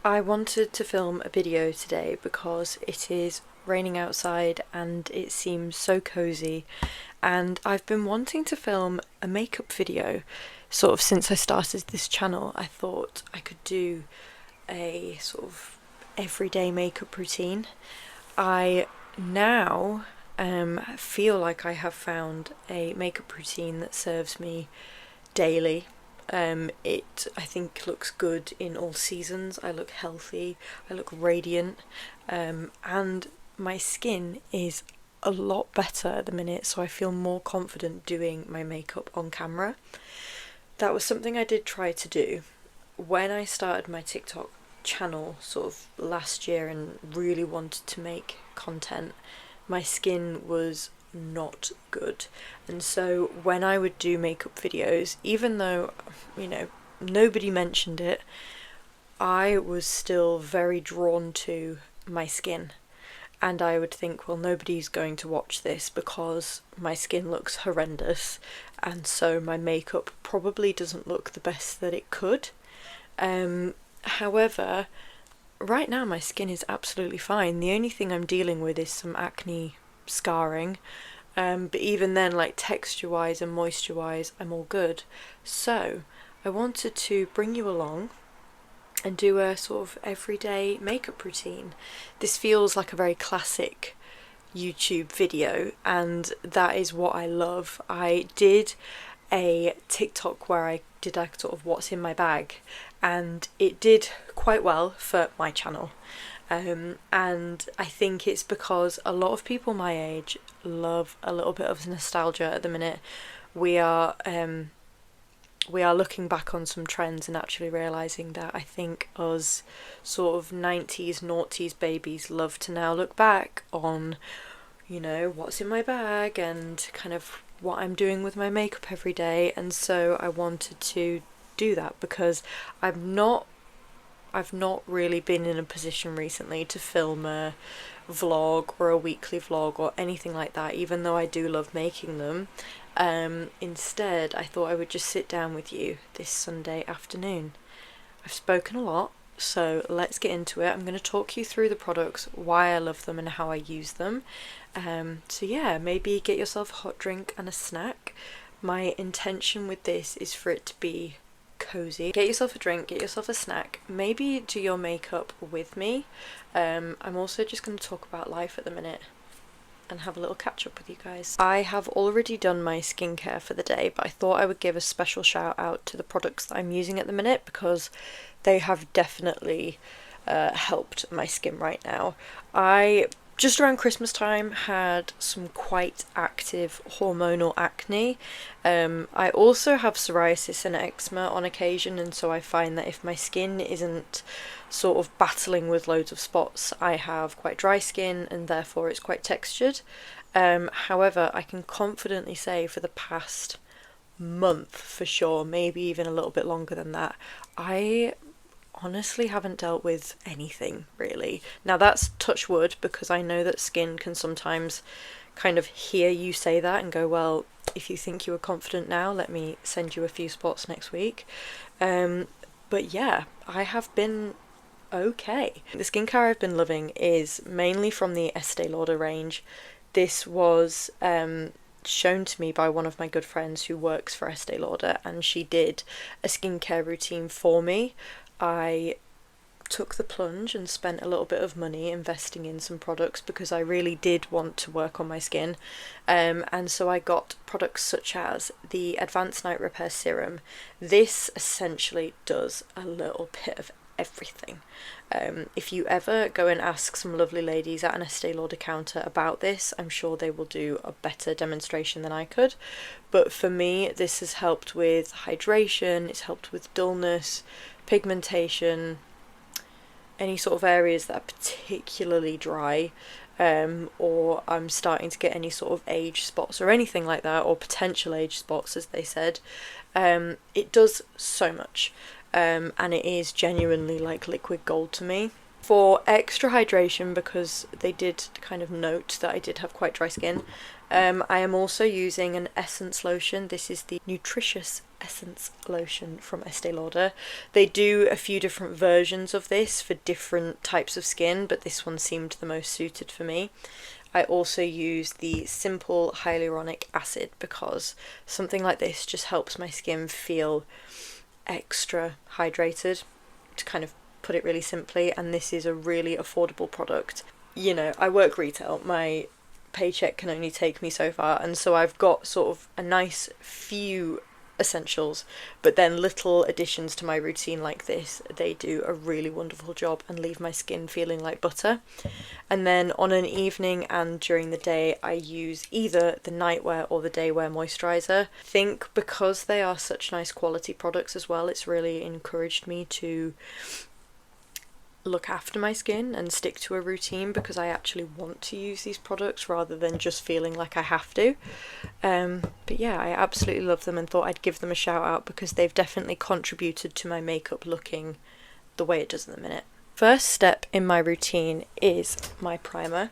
I wanted to film a video today because it is raining outside and it seems so cozy, and I've been wanting to film a makeup video sort of since I started this channel. I thought I could do a sort of everyday makeup routine. I now feel like I have found a makeup routine that serves me daily. It, I think, looks good in all seasons. I look healthy, I look radiant, and my skin is a lot better at the minute, so I feel more confident doing my makeup on camera. That was something I did try to do when I started my TikTok channel sort of last year and really wanted to make content. My skin was not good, and so when I would do makeup videos, even though nobody mentioned it, I was still very drawn to my skin, and I would think, well, nobody's going to watch this because my skin looks horrendous, and so my makeup probably doesn't look the best that it could. However, right now my skin is absolutely fine. The only thing I'm dealing with is some acne scarring, but even then, like, texture wise and moisture wise, I'm all good. So I wanted to bring you along and do a sort of everyday makeup routine. This feels like a very classic YouTube video, and that is what I love. I did a TikTok where I did a sort of what's in my bag, and it did quite well for my channel. And I think it's because a lot of people my age love a little bit of nostalgia at the minute. We are looking back on some trends and actually realising that I think us sort of 90s, noughties babies love to now look back on, what's in my bag and kind of what I'm doing with my makeup every day. And so I wanted to do that because I've not really been in a position recently to film a vlog or a weekly vlog or anything like that, even though I do love making them. Instead, I thought I would just sit down with you this Sunday afternoon. I've spoken a lot, so let's get into it. I'm going to talk you through the products, why I love them and how I use them. So yeah, maybe get yourself a hot drink and a snack. My intention with this is for it to be cozy. Get yourself a drink, get yourself a snack, maybe do your makeup with me. I'm also just going to talk about life at the minute and have a little catch up with you guys. I have already done my skincare for the day, but I thought I would give a special shout out to the products that I'm using at the minute because they have definitely helped my skin right now. I just around Christmas time had some quite active hormonal acne. I also have psoriasis and eczema on occasion, and so I find that if my skin isn't sort of battling with loads of spots, I have quite dry skin and therefore it's quite textured. However, I can confidently say for the past month for sure, maybe even a little bit longer than that, I honestly haven't dealt with anything really. Now that's touch wood, because I know that skin can sometimes kind of hear you say that and go, well, if you think you are confident now, let me send you a few spots next week. But yeah, I have been okay. The skincare I've been loving is mainly from the Estee Lauder range. This was shown to me by one of my good friends who works for Estee Lauder, and she did a skincare routine for me. I took the plunge and spent a little bit of money investing in some products because I really did want to work on my skin, and so I got products such as the Advanced Night Repair Serum. This essentially does a little bit of everything. If you ever go and ask some lovely ladies at an Estee Lauder counter about this, I'm sure they will do a better demonstration than I could. But for me, this has helped with hydration, it's helped with dullness, pigmentation, any sort of areas that are particularly dry, or I'm starting to get any sort of age spots or anything like that, or potential age spots as they said. It does so much, and it is genuinely like liquid gold to me. For extra hydration, because they did kind of note that I did have quite dry skin, I am also using an essence lotion. This is the Nutritious Essence Lotion from Estee Lauder. They do a few different versions of this for different types of skin, but this one seemed the most suited for me. I also use the Simple Hyaluronic Acid because something like this just helps my skin feel extra hydrated, to kind of put it really simply, and this is a really affordable product. You know, I work retail, my paycheck can only take me so far, and so I've got sort of a nice few essentials, but then little additions to my routine like this, they do a really wonderful job and leave my skin feeling like butter. And then on an evening and during the day, I use either the nightwear or the daywear moisturiser. I think because they are such nice quality products as well, it's really encouraged me to look after my skin and stick to a routine, because I actually want to use these products rather than just feeling like I have to. But yeah, I absolutely love them and thought I'd give them a shout out because they've definitely contributed to my makeup looking the way it does in the minute. First step in my routine is my primer.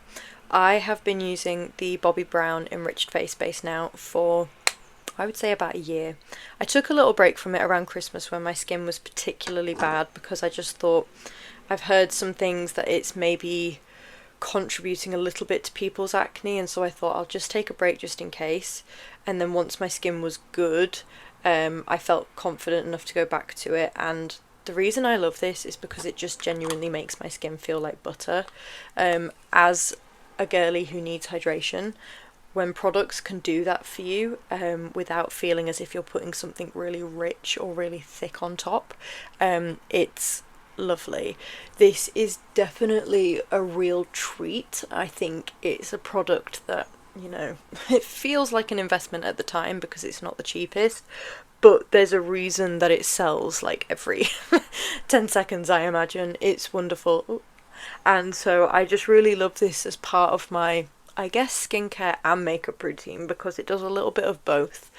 I have been using the Bobbi Brown Enriched Face Base now for, I would say, about a year. I took a little break from it around Christmas when my skin was particularly bad, because I just thought, I've heard some things that it's maybe contributing a little bit to people's acne, and so I thought I'll just take a break just in case. And then once my skin was good, I felt confident enough to go back to it, and the reason I love this is because it just genuinely makes my skin feel like butter. As a girly who needs hydration, when products can do that for you without feeling as if you're putting something really rich or really thick on top, it's lovely. This is definitely a real treat. I think it's a product that, you know, it feels like an investment at the time because it's not the cheapest, but there's a reason that it sells like every 10 seconds, I imagine. It's wonderful. And so I just really love this as part of my, I guess, skincare and makeup routine, because it does a little bit of both,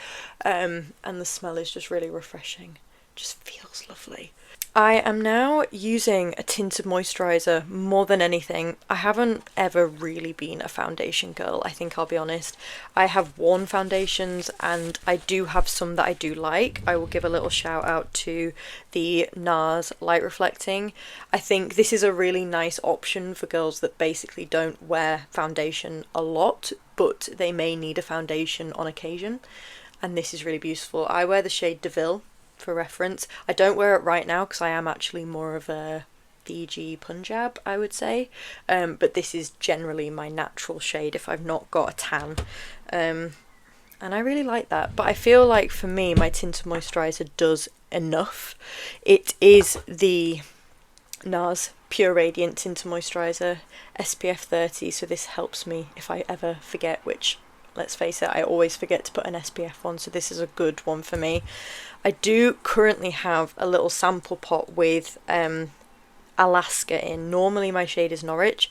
and the smell is just really refreshing. Just feels lovely. I am now using a tinted moisturiser more than anything. I haven't ever really been a foundation girl, I think, I'll be honest. I have worn foundations and I do have some that I do like. I will give a little shout out to the NARS Light Reflecting. I think this is a really nice option for girls that basically don't wear foundation a lot, but they may need a foundation on occasion, and this is really beautiful. I wear the shade DeVille for reference. I don't wear it right now because I am actually more of a Fiji Punjab, I would say, but this is generally my natural shade if I've not got a tan, and I really like that. But I feel like for me, my tinted moisturiser does enough. It is the NARS Pure Radiant Tinted Moisturiser, SPF 30, so this helps me if I ever forget, which, let's face it, I always forget to put an SPF on, so this is a good one for me. I do currently have a little sample pot with Alaska in. Normally my shade is Norwich.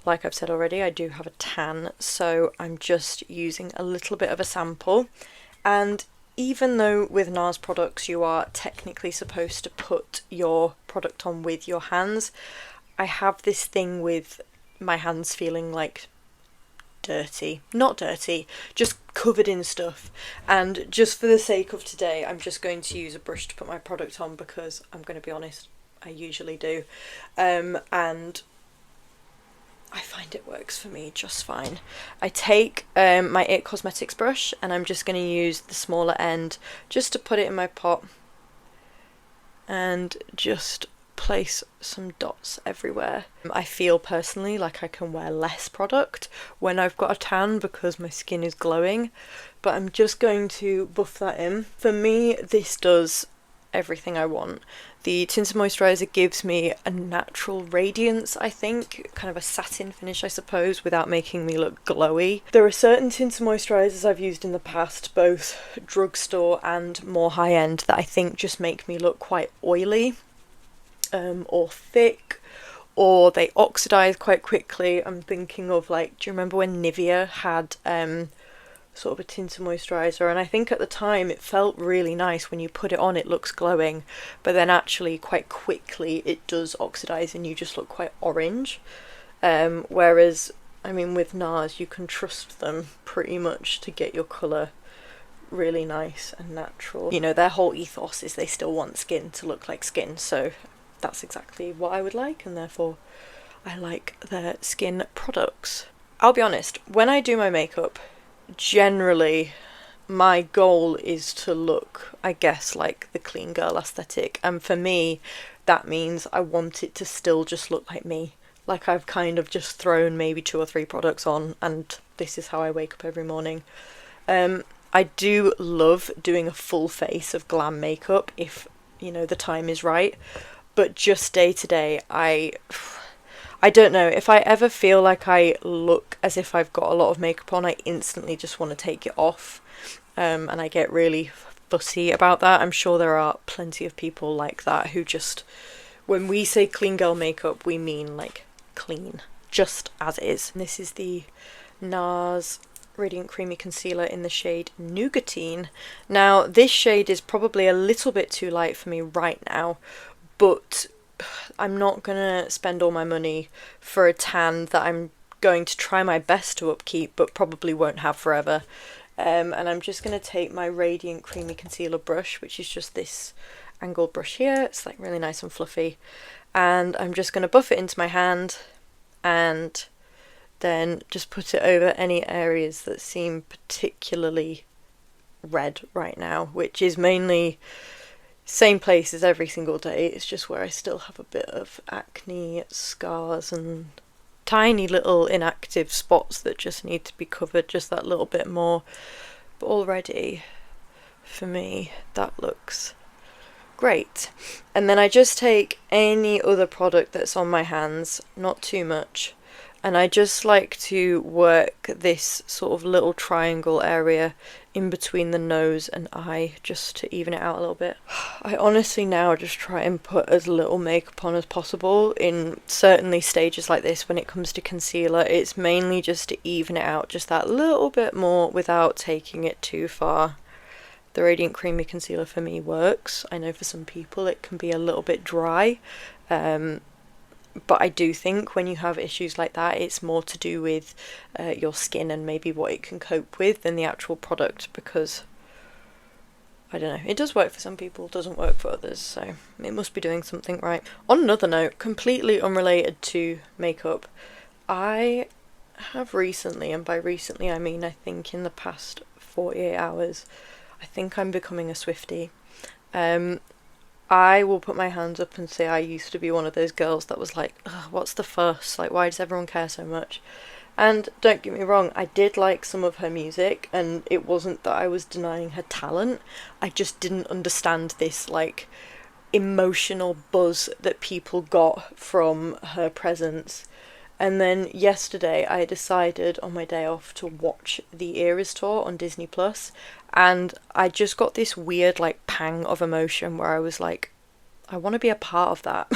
Like I've said already, I do have a tan, so I'm just using a little bit of a sample. And even though with NARS products you are technically supposed to put your product on with your hands, I have this thing with my hands feeling like not dirty, just covered in stuff, and just for the sake of today I'm just going to use a brush to put my product on, because I'm going to be honest, I usually do, and I find it works for me just fine. I take my It Cosmetics brush and I'm just going to use the smaller end just to put it in my pot and just place some dots everywhere. I feel personally like I can wear less product when I've got a tan because my skin is glowing, but I'm just going to buff that in. For me, this does everything I want. The tinted moisturiser gives me a natural radiance, I think, kind of a satin finish, I suppose, without making me look glowy. There are certain tinted moisturisers I've used in the past, both drugstore and more high-end, that I think just make me look quite oily, or thick, or they oxidize quite quickly. I'm thinking of, like, do you remember when Nivea had sort of a tinted moisturiser, and I think at the time it felt really nice. When you put it on, it looks glowing, but then actually quite quickly it does oxidize and you just look quite orange. Whereas, I mean, with NARS you can trust them pretty much to get your colour really nice and natural. You know, their whole ethos is they still want skin to look like skin, so that's exactly what I would like, and therefore I like their skin products. I'll be honest, when I do my makeup, generally my goal is to look, I guess, like the clean girl aesthetic, and for me that means I want it to still just look like me, like I've kind of just thrown maybe 2 or 3 products on and this is how I wake up every morning. I do love doing a full face of glam makeup if, you know, the time is right, but just day to day, I don't know, if I ever feel like I look as if I've got a lot of makeup on, I instantly just want to take it off, and I get really fussy about that. I'm sure there are plenty of people like that who just, when we say clean girl makeup, we mean like clean, just as is. And this is the NARS Radiant Creamy Concealer in the shade Nougatine. Now, this shade is probably a little bit too light for me right now, but I'm not gonna spend all my money for a tan that I'm going to try my best to upkeep but probably won't have forever. And I'm just gonna take my Radiant Creamy Concealer brush, which is just this angled brush here. It's like really nice and fluffy, and I'm just gonna buff it into my hand and then just put it over any areas that seem particularly red right now, which is mainly same places every single day. It's just where I still have a bit of acne, scars, and tiny little inactive spots that just need to be covered just that little bit more. But already, for me, that looks great. And then I just take any other product that's on my hands, not too much, and I just like to work this sort of little triangle area in between the nose and eye just to even it out a little bit. I honestly now just try and put as little makeup on as possible in certainly stages like this. When it comes to concealer, it's mainly just to even it out just that little bit more without taking it too far. The Radiant Creamy Concealer for me works. I know for some people it can be a little bit dry, but I do think when you have issues like that, it's more to do with your skin and maybe what it can cope with than the actual product, because I don't know, it does work for some people, doesn't work for others, so it must be doing something right. On another note, completely unrelated to makeup, I have recently, and by recently I mean I think in the past 48 hours, I think I'm becoming a Swiftie. I will put my hands up and say I used to be one of those girls that was like, what's the fuss? Like, why does everyone care so much? And don't get me wrong, I did like some of her music, and it wasn't that I was denying her talent. I just didn't understand this, like, emotional buzz that people got from her presence. And then yesterday I decided on my day off to watch the Eras tour on Disney Plus, and I just got this weird like pang of emotion where I was like, I want to be a part of that.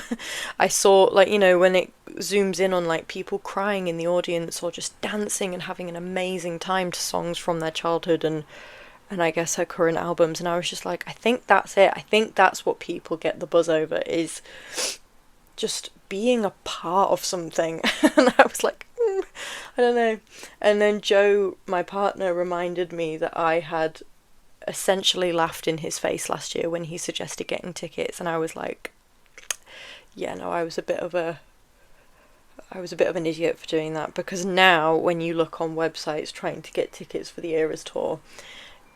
I saw, like, you know, when it zooms in on like people crying in the audience or just dancing and having an amazing time to songs from their childhood and I guess her current albums, and I was just like, I think that's it. I think that's what people get the buzz over, is just being a part of something. And I was like, I don't know. And then Joe, my partner, reminded me that I had essentially laughed in his face last year when he suggested getting tickets, and I was like, yeah, no, I was a bit of an idiot for doing that, because now when you look on websites trying to get tickets for the Eras tour,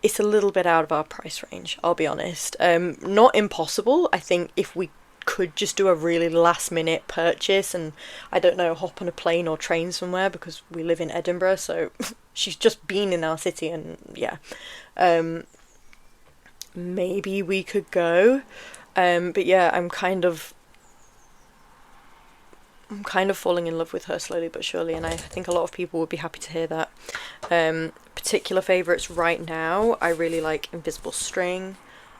it's a little bit out of our price range, I'll be honest. Not impossible. I think if we could just do a really last minute purchase and, I don't know, hop on a plane or train somewhere, because we live in Edinburgh, so she's just been in our city, and yeah, maybe we could go, but yeah, I'm kind of falling in love with her slowly but surely, and I think a lot of people would be happy to hear that. Particular favourites right now, I really like Invisible String,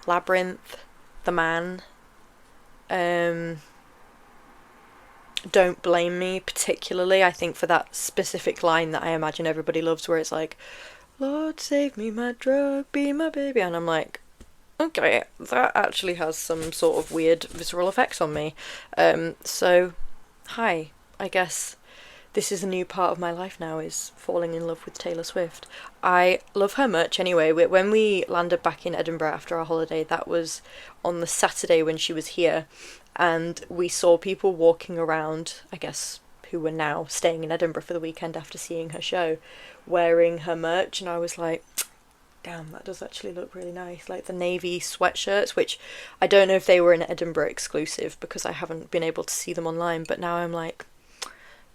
Labyrinth, The Man, Don't Blame Me particularly, I think, for that specific line that I imagine everybody loves, where it's like, Lord save me, my drug, be my baby. And I'm like, okay, that actually has some sort of weird visceral effects on me. So, hi, I guess this is a new part of my life now, is falling in love with Taylor Swift. I love her merch anyway. When we landed back in Edinburgh after our holiday, that was on the Saturday when she was here, and we saw people walking around, I guess, who were now staying in Edinburgh for the weekend after seeing her show, wearing her merch, and I was like, damn, that does actually look really nice. Like the navy sweatshirts, which I don't know if they were an Edinburgh exclusive because I haven't been able to see them online, but now I'm like,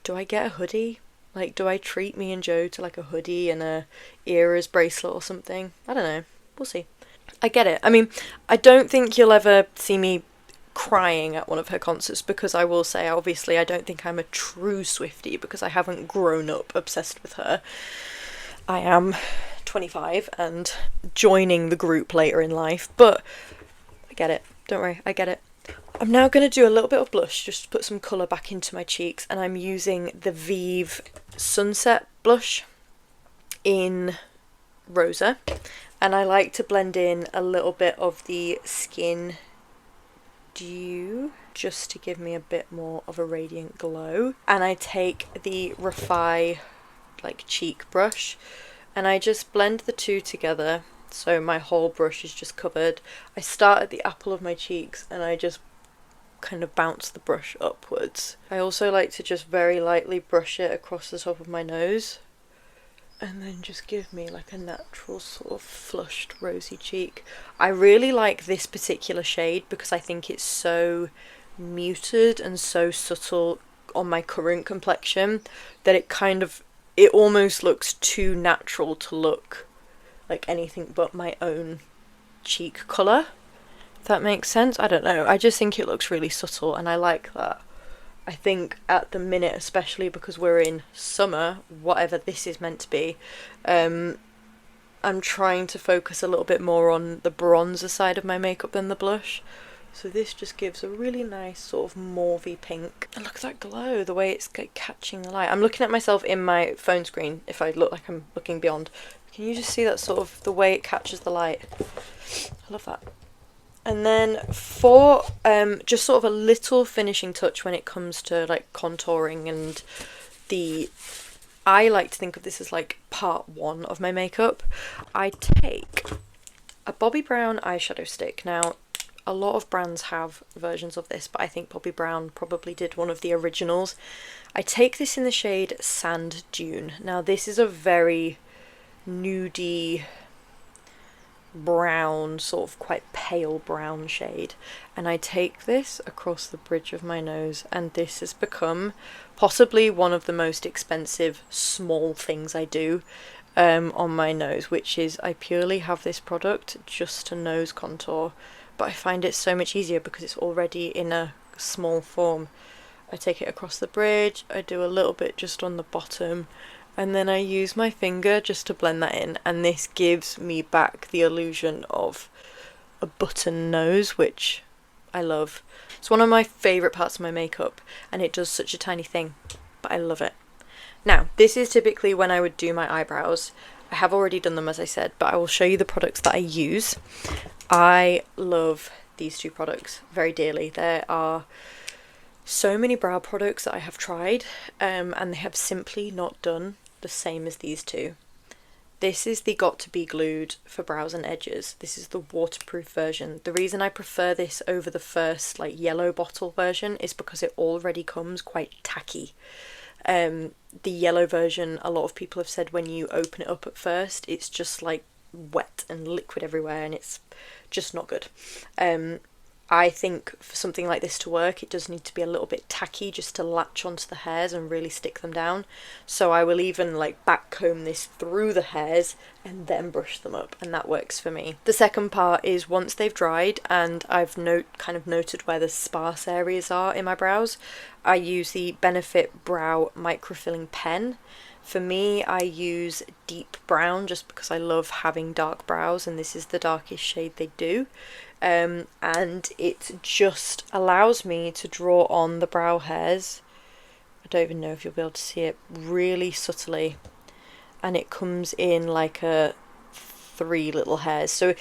do I get a hoodie? Like, do I treat me and Joe to like a hoodie and a Eras bracelet or something? I don't know. We'll see. I get it. I mean, I don't think you'll ever see me crying at one of her concerts, because I will say, obviously, I don't think I'm a true Swiftie because I haven't grown up obsessed with her. I am 25 and joining the group later in life, but I get it. Don't worry, I get it. I'm now going to do a little bit of blush just to put some colour back into my cheeks, and I'm using the Vive Sunset blush in Rosa, and I like to blend in a little bit of the Skin Dew just to give me a bit more of a radiant glow. And I take the Refi like cheek brush and I just blend the two together so my whole brush is just covered. I start at the apple of my cheeks and I just kind of bounce the brush upwards. I also like to just very lightly brush it across the top of my nose and then just give me like a natural sort of flushed rosy cheek. I really like this particular shade because I think it's so muted and so subtle on my current complexion that it almost looks too natural to look like anything but my own cheek colour. If that makes sense? I don't know. I just think it looks really subtle and I like that. I think at the minute, especially because we're in summer, whatever this is meant to be, I'm trying to focus a little bit more on the bronzer side of my makeup than the blush. So this just gives a really nice sort of mauvey pink. And look at that glow, the way it's catching the light. I'm looking at myself in my phone screen if I look like I'm looking beyond. Can you just see that sort of the way it catches the light? I love that. And then for just sort of a little finishing touch when it comes to like contouring and I like to think of this as like part one of my makeup. I take a Bobbi Brown eyeshadow stick. Now, a lot of brands have versions of this, but I think Bobbi Brown probably did one of the originals. I take this in the shade Sand Dune. Now, this is a very nudie brown, sort of quite pale brown shade, and I take this across the bridge of my nose, and this has become possibly one of the most expensive small things I do on my nose, which is I purely have this product just to nose contour, but I find it so much easier because it's already in a small form. I take it across the bridge, I do a little bit just on the bottom, and then I use my finger just to blend that in, and this gives me back the illusion of a button nose, which I love. It's one of my favourite parts of my makeup, and it does such a tiny thing, but I love it. Now, this is typically when I would do my eyebrows. I have already done them, as I said, but I will show you the products that I use. I love these two products very dearly. There are so many brow products that I have tried, and they have simply not done the same as these two. This is the Got to Be Glued for brows and edges. This is the waterproof version. The reason I prefer this over the first like yellow bottle version is because it already comes quite tacky. The yellow version, a lot of people have said when you open it up at first, it's just like wet and liquid everywhere, and it's just not good. I think for something like this to work, it does need to be a little bit tacky just to latch onto the hairs and really stick them down. So I will even like backcomb this through the hairs and then brush them up, and that works for me. The second part is once they've dried and I've kind of noted where the sparse areas are in my brows, I use the Benefit Brow Microfilling Pen. For me, I use deep brown just because I love having dark brows, and this is the darkest shade they do. And it just allows me to draw on the brow hairs. I don't even know if you'll be able to see it, really subtly, and it comes in like a 3 little hairs. So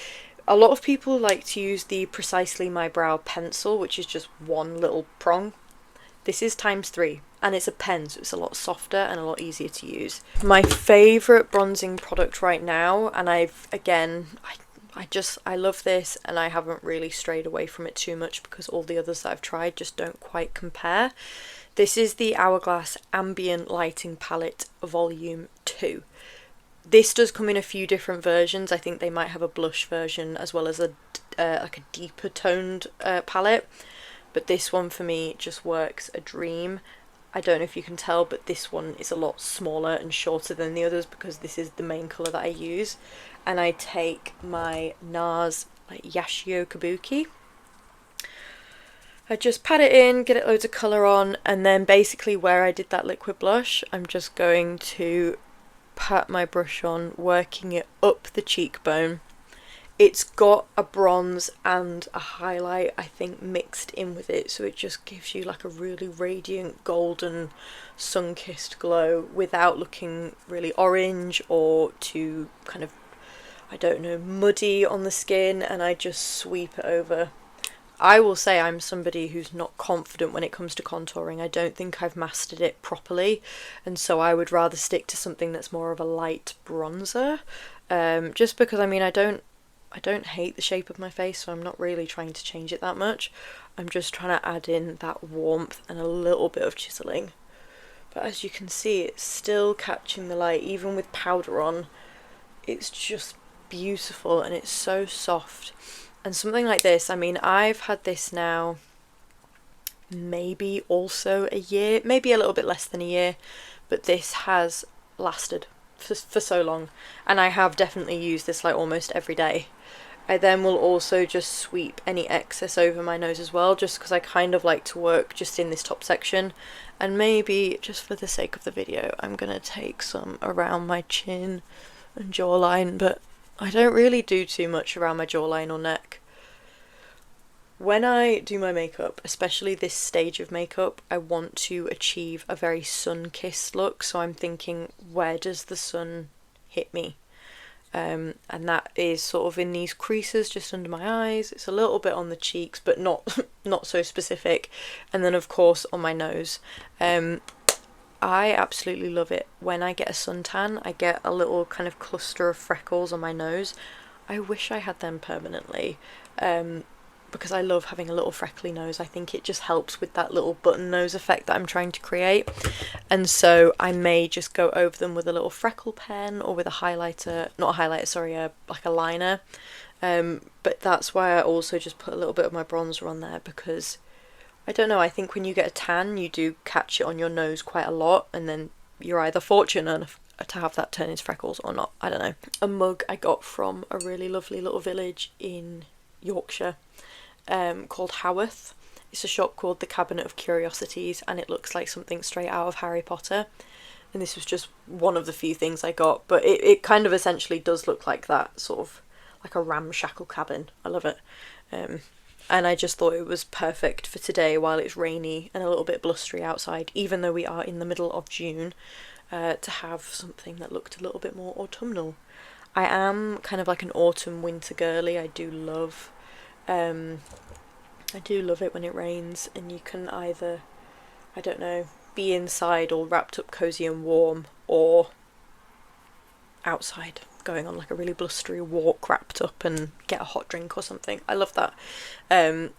a lot of people like to use the Precisely My Brow pencil, which is just one little prong. This is times 3, and it's a pen, so it's a lot softer and a lot easier to use. My favourite bronzing product right now, and I love this, and I haven't really strayed away from it too much because all the others that I've tried just don't quite compare. This is the Hourglass Ambient Lighting Palette Volume 2. This does come in a few different versions. I think they might have a blush version as well as a like a deeper toned palette. But this one for me just works a dream. I don't know if you can tell, but this one is a lot smaller and shorter than the others because this is the main colour that I use. And I take my NARS like Yashio Kabuki. I just pat it in, get it loads of colour on, and then basically where I did that liquid blush, I'm just going to pat my brush on, working it up the cheekbone. It's got a bronze and a highlight, I think, mixed in with it, so it just gives you like a really radiant golden sun-kissed glow without looking really orange or too kind of, I don't know, muddy on the skin, and I just sweep it over. I will say I'm somebody who's not confident when it comes to contouring. I don't think I've mastered it properly, and so I would rather stick to something that's more of a light bronzer, just because, I mean, I don't hate the shape of my face, so I'm not really trying to change it that much. I'm just trying to add in that warmth and a little bit of chiseling. But as you can see, it's still catching the light, even with powder on. It's just beautiful, and it's so soft. And something like this, I mean, I've had this now maybe also a year, maybe a little bit less than a year, but this has lasted for so long, and I have definitely used this like almost every day. I then will also just sweep any excess over my nose as well, just because I kind of like to work just in this top section, and maybe just for the sake of the video I'm gonna take some around my chin and jawline, but I don't really do too much around my jawline or neck. When I do my makeup, especially this stage of makeup, I want to achieve a very sun-kissed look, so I'm thinking, where does the sun hit me? And that is sort of in these creases just under my eyes. It's a little bit on the cheeks, but not so specific. And then of course on my nose. I absolutely love it. When I get a suntan, I get a little kind of cluster of freckles on my nose. I wish I had them permanently, because I love having a little freckly nose. I think it just helps with that little button nose effect that I'm trying to create. And so I may just go over them with a little freckle pen or with a highlighter, not a highlighter, sorry, like a liner. But that's why I also just put a little bit of my bronzer on there, because I don't know, I think when you get a tan, you do catch it on your nose quite a lot, and then you're either fortunate enough to have that turn into freckles or not. I don't know. A mug I got from a really lovely little village in Yorkshire, called Haworth. It's a shop called the Cabinet of Curiosities, and it looks like something straight out of Harry Potter. And this was just one of the few things I got, but it kind of essentially does look like that, sort of like a ramshackle cabin. I love it. And I just thought it was perfect for today while it's rainy and a little bit blustery outside, even though we are in the middle of June, to have something that looked a little bit more autumnal. I am kind of like an autumn winter girly. I do love it when it rains and you can either, I don't know, be inside all wrapped up cozy and warm, or outside going on like a really blustery walk wrapped up and get a hot drink or something. I love that.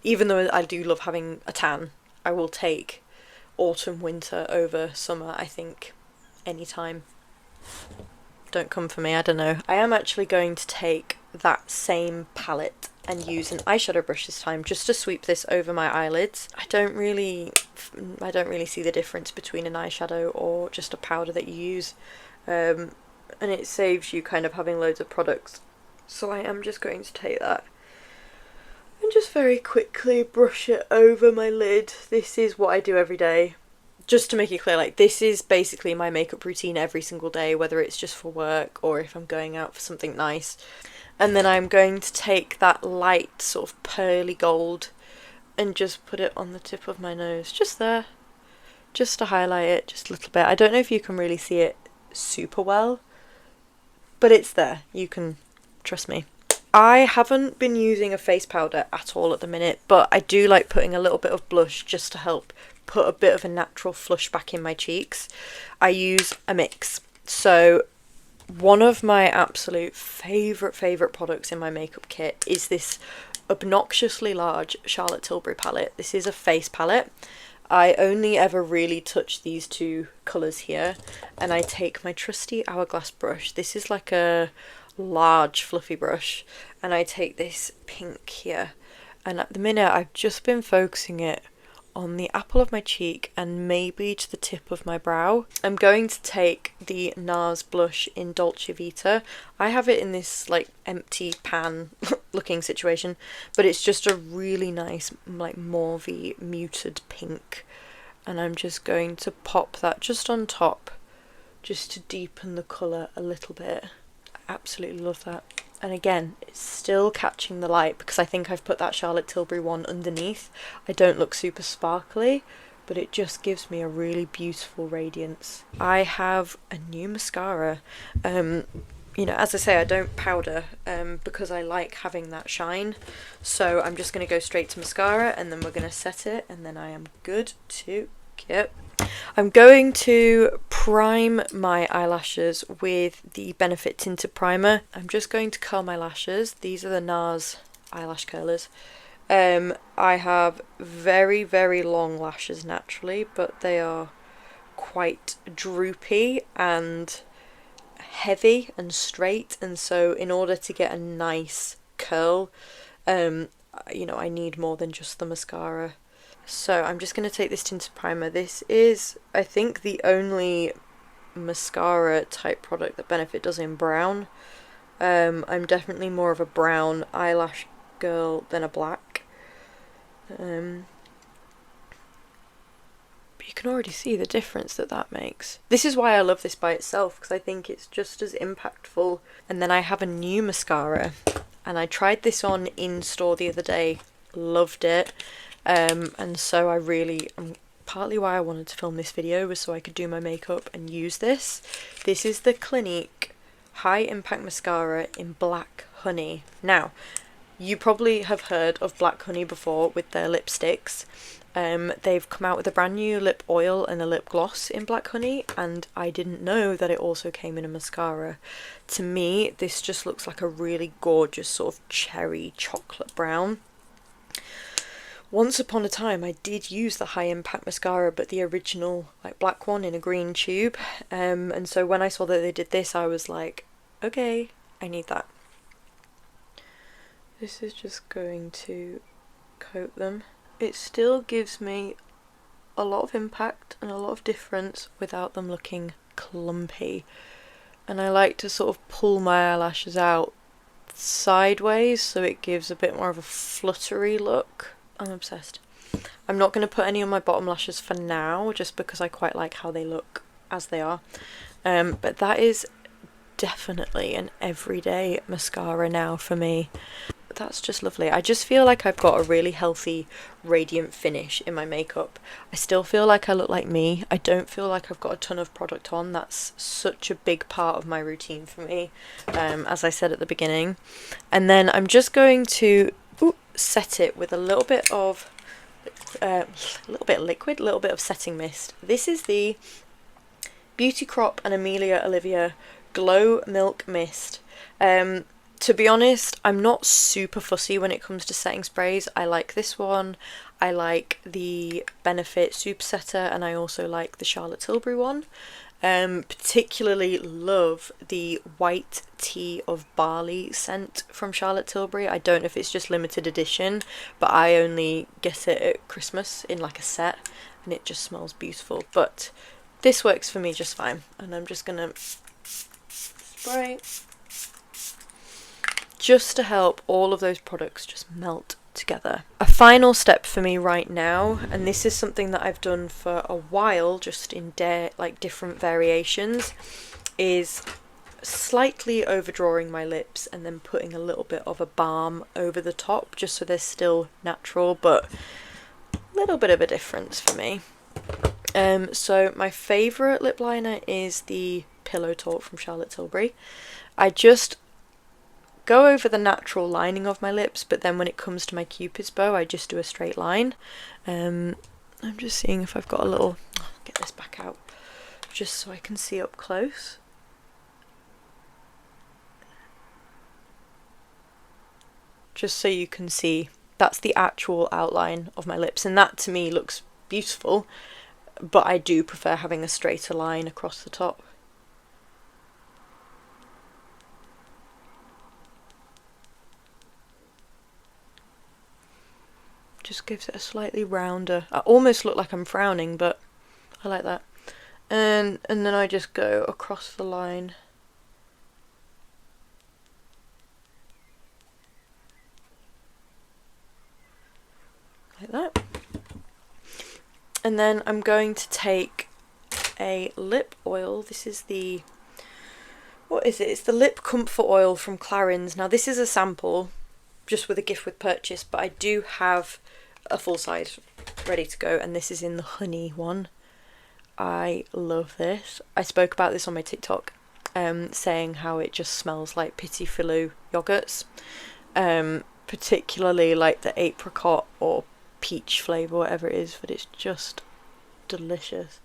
Even though I do love having a tan, I will take autumn winter over summer, I think, anytime. Don't come for me, I don't know. I am actually going to take that same palette and use an eyeshadow brush this time, just to sweep this over my eyelids. I don't really see the difference between an eyeshadow or just a powder that you use, and it saves you kind of having loads of products. So I am just going to take that and just very quickly brush it over my lid. This is what I do every day. Just to make it clear, like, this is basically my makeup routine every single day, whether it's just for work or if I'm going out for something nice. And then I'm going to take that light sort of pearly gold and just put it on the tip of my nose, just there, just to highlight it just a little bit. I don't know if you can really see it super well, but it's there. You can trust me. I haven't been using a face powder at all at the minute, but I do like putting a little bit of blush just to help put a bit of a natural flush back in my cheeks. I use a mix. So one of my absolute favourite products in my makeup kit is this obnoxiously large Charlotte Tilbury palette. This is a face palette. I only ever really touch these two colours here, and I take my trusty hourglass brush. This is like a large fluffy brush, and I take this pink here, and at the minute I've just been focusing it on the apple of my cheek and maybe to the tip of my brow. I'm going to take the NARS blush in Dolce Vita. I have it in this like empty pan looking situation, but it's just a really nice like mauvey muted pink, and I'm just going to pop that just on top just to deepen the colour a little bit. I absolutely love that. And again, it's still catching the light because I think I've put that Charlotte Tilbury one underneath. I don't look super sparkly, but it just gives me a really beautiful radiance. I have a new mascara. You know, as I say, I don't powder because I like having that shine. So I'm just going to go straight to mascara, and then we're going to set it, and then I am good to go. I'm going to prime my eyelashes with the Benefit Tinted Primer. I'm just going to curl my lashes. These are the NARS eyelash curlers. I have very long lashes naturally, but they are quite droopy and heavy and straight, and so in order to get a nice curl, you know, I need more than just the mascara. So I'm just going to take this tinted primer. This is, I think, the only mascara type product that Benefit does in brown. I'm definitely more of a brown eyelash girl than a black. But you can already see the difference that makes. This is why I love this by itself, because I think it's just as impactful. And then I have a new mascara, and I tried this on in store the other day. Loved it. And so I really, partly why I wanted to film this video was so I could do my makeup and use this. This is the Clinique High Impact Mascara in Black Honey. Now, you probably have heard of Black Honey before with their lipsticks. They've come out with a brand new lip oil and a lip gloss in Black Honey, and I didn't know that it also came in a mascara. To me, this just looks like a really gorgeous sort of cherry chocolate brown. Once upon a time I did use the High Impact mascara, but the original like black one in a green tube, and so when I saw that they did this, I was like, okay, I need that. This is just going to coat them. It still gives me a lot of impact and a lot of difference without them looking clumpy, and I like to sort of pull my eyelashes out sideways so it gives a bit more of a fluttery look. I'm obsessed. I'm not going to put any on my bottom lashes for now, just because I quite like how they look as they are. But that is definitely an everyday mascara now for me. That's just lovely. I just feel like I've got a really healthy, radiant finish in my makeup. I still feel like I look like me. I don't feel like I've got a ton of product on. That's such a big part of my routine for me, as I said at the beginning. And then I'm just going to set it with a little bit of liquid, a little bit of setting mist. This is the Beauty Crop and Amelia Olivia Glow Milk Mist. To be honest, I'm not super fussy when it comes to setting sprays. I like this one, I like the Benefit Super Setter, and I also like the Charlotte Tilbury one. Particularly love the White Tea of Barley scent from Charlotte Tilbury. I don't know if it's just limited edition, but I only get it at Christmas in like a set, and it just smells beautiful. But this works for me just fine, and I'm just gonna spray just to help all of those products just melt together. A final step for me right now, and this is something that I've done for a while, just in like different variations, is slightly overdrawing my lips and then putting a little bit of a balm over the top, just so they're still natural, but a little bit of a difference for me. So my favourite lip liner is the Pillow Talk from Charlotte Tilbury. I just go over the natural lining of my lips, but then when it comes to my cupid's bow, I just do a straight line. I'm just seeing if I've got a little, get this back out, just so I can see up close. Just so you can see, that's the actual outline of my lips, and that to me looks beautiful, but I do prefer having a straighter line across the top. Just gives it a slightly rounder, I almost look like I'm frowning, but I like that. And then I just go across the line. Like that. And then I'm going to take a lip oil. This is the, what is it? It's the Lip Comfort Oil from Clarins. Now this is a sample, just with a gift with purchase, but I do have a full size ready to go, and this is in the honey one. I love this. I spoke about this on my TikTok, saying how it just smells like Petit Filou yogurts, particularly like the apricot or peach flavour, whatever it is, but it's just delicious.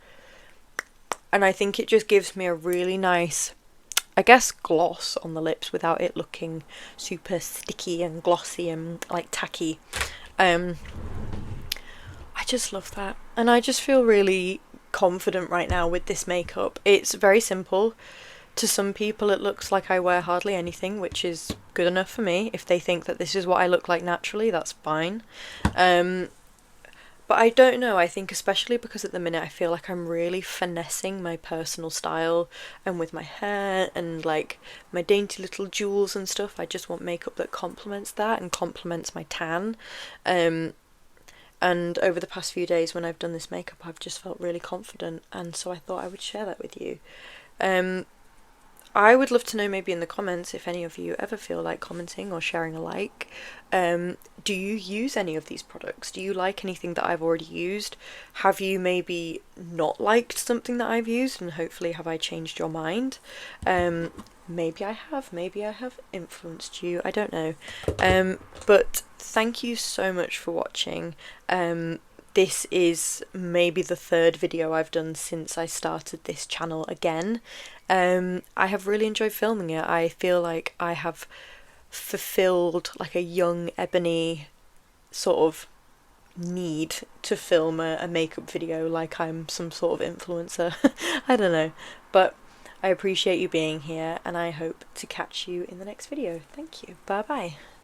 And I think it just gives me a really nice, I guess, gloss on the lips without it looking super sticky and glossy and like tacky. I just love that, and I just feel really confident right now with this makeup. It's very simple. To some people it looks like I wear hardly anything, which is good enough for me. If they think that this is what I look like naturally, that's fine. But I don't know, I think especially because at the minute I feel like I'm really finessing my personal style, and with my hair and like my dainty little jewels and stuff, I just want makeup that complements that and complements my tan. And over the past few days when I've done this makeup, I've just felt really confident, and so I thought I would share that with you. I would love to know maybe in the comments if any of you ever feel like commenting or sharing a like. Do you use any of these products? Do you like anything that I've already used? Have you maybe not liked something that I've used, and hopefully have I changed your mind? Maybe I have influenced you, I don't know. But thank you so much for watching. This is maybe the third video I've done since I started this channel again. I have really enjoyed filming it. I feel like I have fulfilled like a young Ebony sort of need to film a makeup video like I'm some sort of influencer. I don't know, but I appreciate you being here, and I hope to catch you in the next video. Thank you. Bye bye.